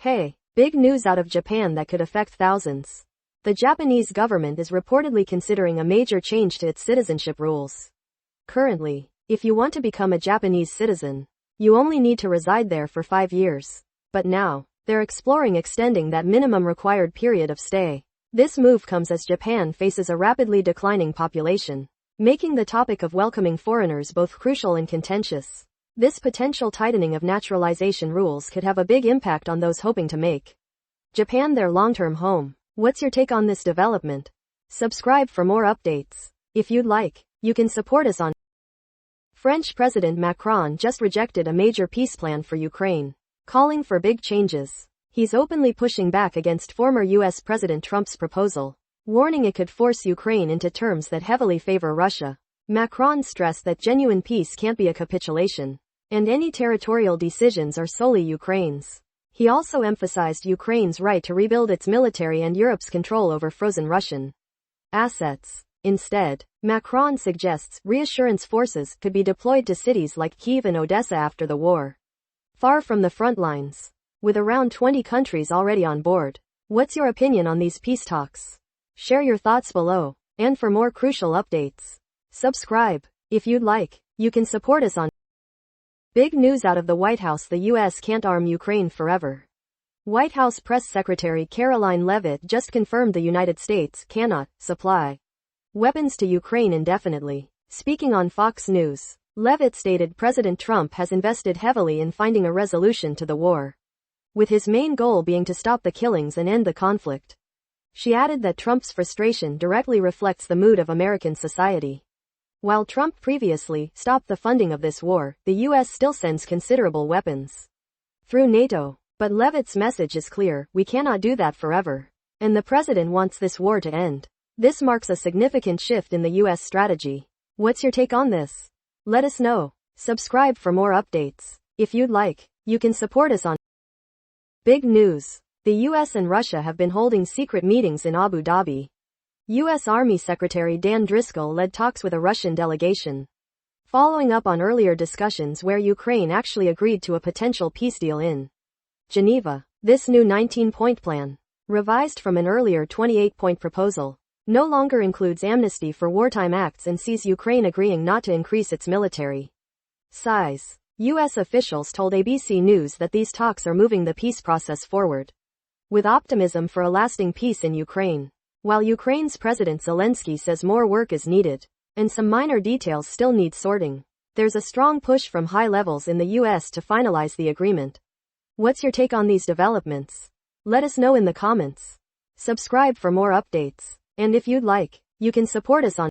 Hey, big news out of Japan that could affect thousands. The Japanese government is reportedly considering a major change to its citizenship rules. Currently, if you want to become a Japanese citizen, you only need to reside there for 5 years. But now, they're exploring extending that minimum required period of stay. This move comes as Japan faces a rapidly declining population, making the topic of welcoming foreigners both crucial and contentious. This potential tightening of naturalization rules could have a big impact on those hoping to make Japan their long-term home. What's your take on this development? Subscribe for more updates. If you'd like, you can support us on. French President Macron just rejected a major peace plan for Ukraine, calling for big changes. He's openly pushing back against former US President Trump's proposal, warning it could force Ukraine into terms that heavily favor Russia. Macron stressed that genuine peace can't be a capitulation, and any territorial decisions are solely Ukraine's. He also emphasized Ukraine's right to rebuild its military and Europe's control over frozen Russian assets. Instead, Macron suggests reassurance forces could be deployed to cities like Kyiv and Odessa after the war, far from the front lines. With around 20 countries already on board, what's your opinion on these peace talks? Share your thoughts below, and for more crucial updates, subscribe. If you'd like, you can support us on. Big news out of the White House: the U.S. can't arm Ukraine forever. White House Press Secretary Caroline Leavitt just confirmed the United States cannot supply weapons to Ukraine indefinitely. Speaking on Fox News, Leavitt stated President Trump has invested heavily in finding a resolution to the war, with his main goal being to stop the killings and end the conflict. She added that Trump's frustration directly reflects the mood of American society. While Trump previously stopped the funding of this war, the U.S. still sends considerable weapons through NATO. But Leavitt's message is clear: we cannot do that forever. And the president wants this war to end. This marks a significant shift in the U.S. strategy. What's your take on this? Let us know. Subscribe for more updates. If you'd like, you can support us on. Big news. The U.S. and Russia have been holding secret meetings in Abu Dhabi. U.S. Army Secretary Dan Driscoll led talks with a Russian delegation, following up on earlier discussions where Ukraine actually agreed to a potential peace deal in Geneva. This new 19-point plan, revised from an earlier 28-point proposal, no longer includes amnesty for wartime acts and sees Ukraine agreeing not to increase its military size. U.S. officials told ABC News that these talks are moving the peace process forward, with optimism for a lasting peace in Ukraine. While Ukraine's President Zelensky says more work is needed, and some minor details still need sorting, there's a strong push from high levels in the U.S. to finalize the agreement. What's your take on these developments? Let us know in the comments. Subscribe for more updates. And if you'd like, you can support us on